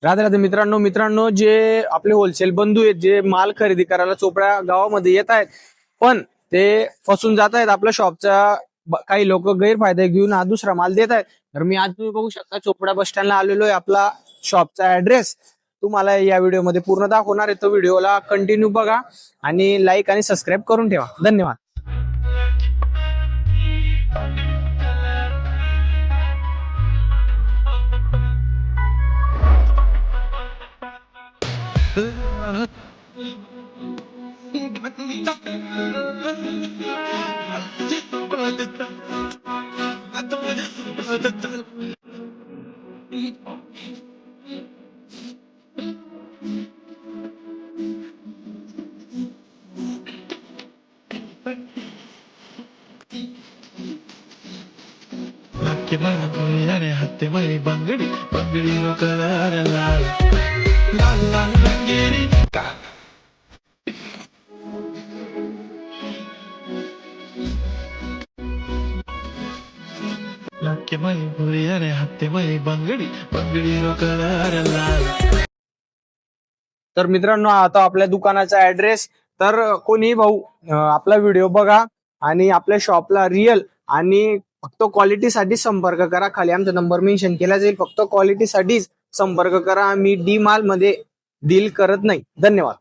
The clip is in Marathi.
राधे राधे मित्रांनो जे आपले होलसेल बंधू आहेत, जे माल खरेदी करायला चोपडा गावामध्ये येत आहेत, पण ते फसून जात आहेत. आपल्या शॉपचा काही लोक गैरफायदा घेऊन हा दुसरा माल देत आहेत. तर मी आज तुम्ही बघू शकता चोपडा बस स्टँडला आलेलो आहे. आपला शॉपचा ऍड्रेस तुम्हाला या व्हिडिओमध्ये पूर्ण दाखवणार आहे. तो व्हिडिओला कंटिन्यू बघा आणि लाईक आणि सबस्क्राईब करून ठेवा. धन्यवाद. Laki mana punyane hati mai bangadi bangadi no kalara la la la bangadi ka Laki mai punyane hati mai bangadi bangadi no kalara la. तर मित्रांनो, आता आपल्या दुकानाचा ऍड्रेस, तर कोणी भाऊ आपला व्हिडिओ बघा आणि आपल्या शॉपला रिअल आणि फक्त क्वालिटीसाठी संपर्क करा. खाली आमचा नंबर मेन्शन केला जाईल. फक्त क्वालिटीसाठीच संपर्क करा. आम्ही डी माल मध्ये डील करत नाही. धन्यवाद.